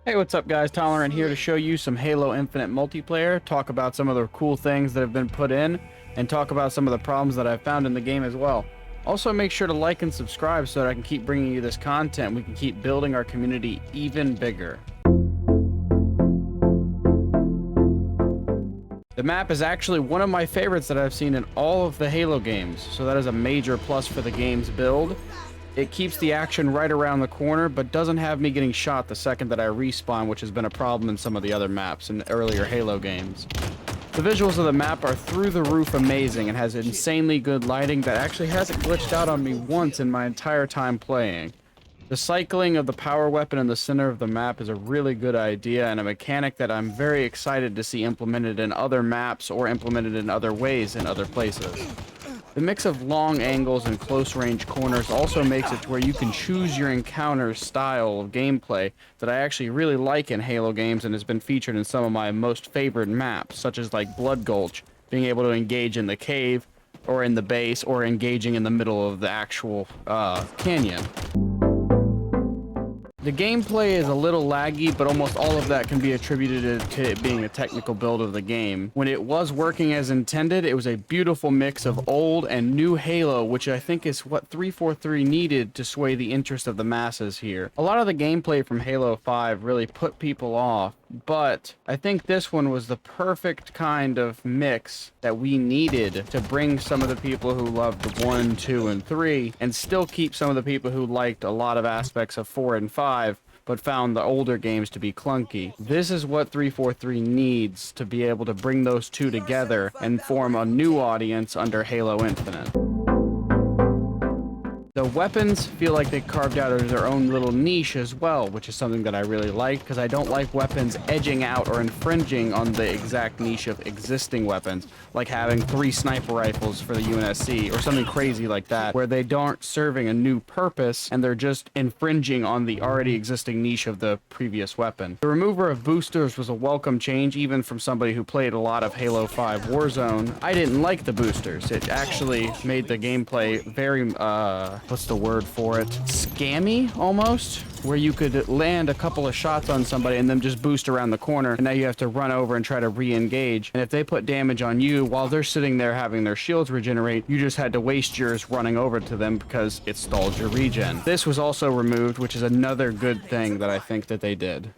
Hey, what's up guys? Tolerant here to show you some Halo Infinite multiplayer, talk about some of the cool things that have been put in, and talk about some of the problems that I've found in the game as well. Also, make sure to like and subscribe so that I can keep bringing you this content. We can keep building our community even bigger. The map is actually one of my favorites that I've seen in all of the Halo games, so that is a major plus for the game's build. It keeps the action right around the corner, but doesn't have me getting shot the second that I respawn, which has been a problem in some of the other maps in earlier Halo games. The visuals of the map are through the roof amazing and has insanely good lighting that actually hasn't glitched out on me once in my entire time playing. The cycling of the power weapon in the center of the map is a really good idea and a mechanic that I'm very excited to see implemented in other maps or implemented in other ways in other places. The mix of long angles and close range corners also makes it to where you can choose your encounter style of gameplay that I actually really like in Halo games and has been featured in some of my most favored maps, such as like Blood Gulch, being able to engage in the cave or in the base or engaging in the middle of the actual canyon. The gameplay is a little laggy, but almost all of that can be attributed to it being a technical build of the game. When it was working as intended, it was a beautiful mix of old and new Halo, which I think is what 343 needed to sway the interest of the masses here. A lot of the gameplay from Halo 5 really put people off, but I think this one was the perfect kind of mix that we needed to bring some of the people who loved 1, 2, and 3 and still keep some of the people who liked a lot of aspects of 4 and 5 but found the older games to be clunky. This is what 343 needs to be able to bring those two together and form a new audience under Halo Infinite. The weapons feel like they carved out their own little niche as well, which is something that I really like, because I don't like weapons edging out or infringing on the exact niche of existing weapons, like having 3 sniper rifles for the UNSC or something crazy like that, where they aren't serving a new purpose and they're just infringing on the already existing niche of the previous weapon. The removal of boosters was a welcome change, even from somebody who played a lot of Halo 5 Warzone. I didn't like the boosters. It actually made the gameplay very, what's the word for it? Scammy, almost? Where you could land a couple of shots on somebody and then just boost around the corner, and now you have to run over and try to re-engage. And if they put damage on you while they're sitting there having their shields regenerate, you just had to waste yours running over to them because it stalled your regen. This was also removed, which is another good thing that I think that they did.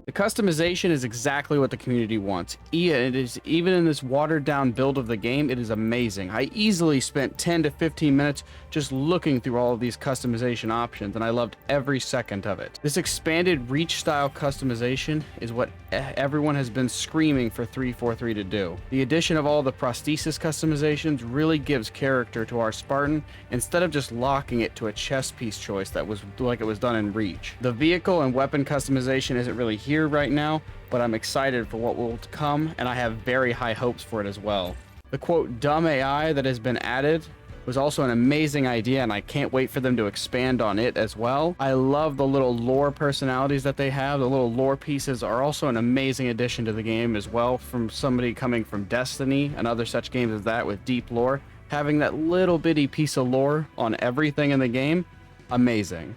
The customization is exactly what the community wants. It is, even in this watered down build of the game, it is amazing. I easily spent 10 to 15 minutes just looking through all of these customization options, and I loved every second of it. This expanded reach style customization is what everyone has been screaming for 343 to do. The addition of all the prosthesis customizations really gives character to our Spartan instead of just locking it to a chest piece choice that was like it was done in Reach. The vehicle and weapon customization isn't really here right now, but I'm excited for what will come, and I have very high hopes for it as well. The quote dumb AI that has been added was also an amazing idea, and I can't wait for them to expand on it as well. I love the little lore personalities that they have. The little lore pieces are also an amazing addition to the game as well, from somebody coming from Destiny and other such games as that with deep lore. Having that little bitty piece of lore on everything in the game, amazing.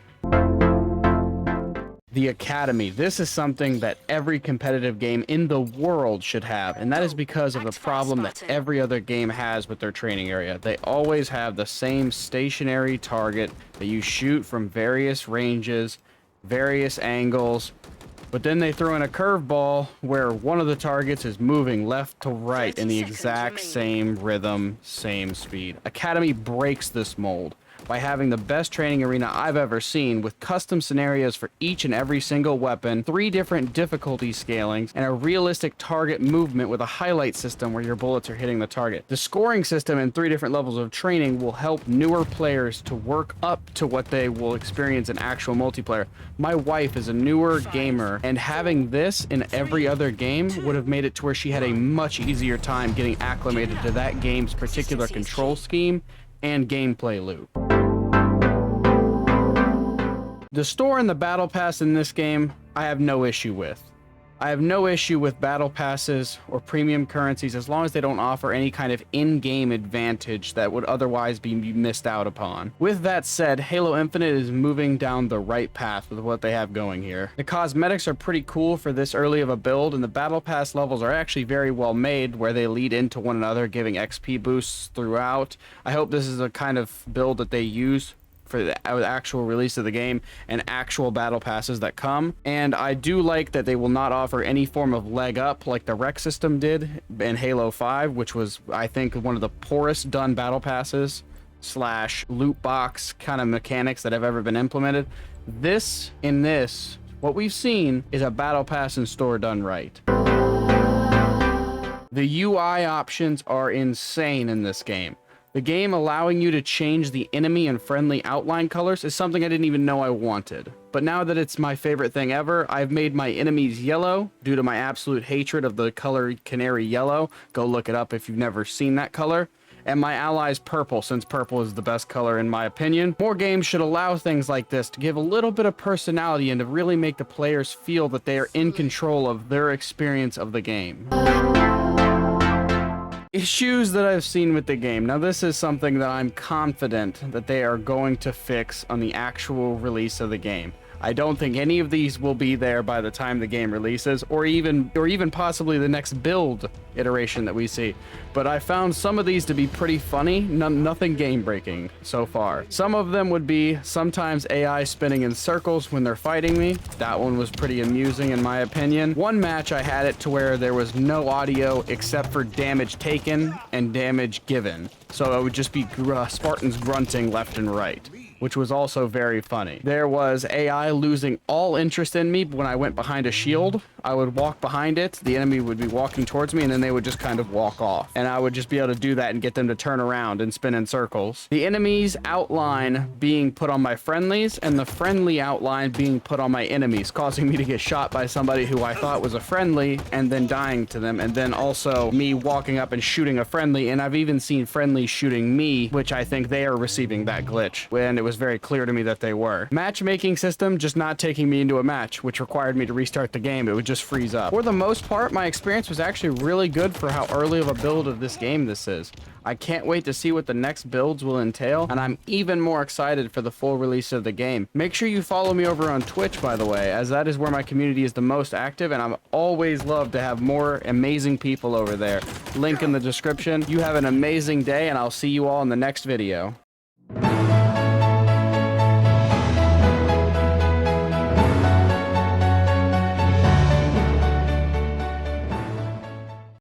The Academy. This is something that every competitive game in the world should have, and that is because of the problem that every other game has with their training area. They always have the same stationary target that you shoot from various ranges, various angles, but then they throw in a curveball where one of the targets is moving left to right in the exact same rhythm, same speed. Academy breaks this mold by having the best training arena I've ever seen, with custom scenarios for each and every single weapon, 3 different difficulty scalings, and a realistic target movement with a highlight system where your bullets are hitting the target. The scoring system and 3 different levels of training will help newer players to work up to what they will experience in actual multiplayer. My wife is a newer gamer, and having this in every other game would have made it to where she had a much easier time getting acclimated to that game's particular control scheme and gameplay loop. The store and the battle pass in this game, I have no issue with. I have no issue with battle passes or premium currencies as long as they don't offer any kind of in-game advantage that would otherwise be missed out upon. With that said, Halo Infinite is moving down the right path with what they have going here. The cosmetics are pretty cool for this early of a build, and the battle pass levels are actually very well made where they lead into one another, giving XP boosts throughout. I hope this is a kind of build that they use for the actual release of the game and actual battle passes that come. And I do like that they will not offer any form of leg up like the rec system did in Halo 5, which was, I think, one of the poorest done battle passes slash loot box kind of mechanics that have ever been implemented. What we've seen is a battle pass in store done right. The UI options are insane in this game. The game allowing you to change the enemy and friendly outline colors is something I didn't even know I wanted. But now that it's my favorite thing ever, I've made my enemies yellow due to my absolute hatred of the color canary yellow. Go look it up if you've never seen that color. And my allies purple, since purple is the best color in my opinion. More games should allow things like this to give a little bit of personality and to really make the players feel that they are in control of their experience of the game. Issues that I've seen with the game. Now, this is something that I'm confident that they are going to fix on the actual release of the game. I don't think any of these will be there by the time the game releases, or even possibly the next build iteration that we see. But I found some of these to be pretty funny, nothing game-breaking so far. Some of them would be sometimes AI spinning in circles when they're fighting me. That one was pretty amusing in my opinion. One match I had it to where there was no audio except for damage taken and damage given. So it would just be Spartans grunting left and right, which was also very funny. There was AI losing all interest in me when I went behind a shield. I would walk behind it, the enemy would be walking towards me, and then they would just kind of walk off. And I would just be able to do that and get them to turn around and spin in circles. The enemy's outline being put on my friendlies, and the friendly outline being put on my enemies, causing me to get shot by somebody who I thought was a friendly, and then dying to them, and then also me walking up and shooting a friendly, and I've even seen friendlies shooting me, which I think they are receiving that glitch, and it was very clear to me that they were. Matchmaking system just not taking me into a match, which required me to restart the game. It would just freeze up. For the most part, my experience was actually really good for how early of a build of this game this is. I can't wait to see what the next builds will entail, and I'm even more excited for the full release of the game. Make sure you follow me over on Twitch, by the way, as that is where my community is the most active, and I'm always love to have more amazing people over there. Link in the description. You have an amazing day, and I'll see you all in the next video.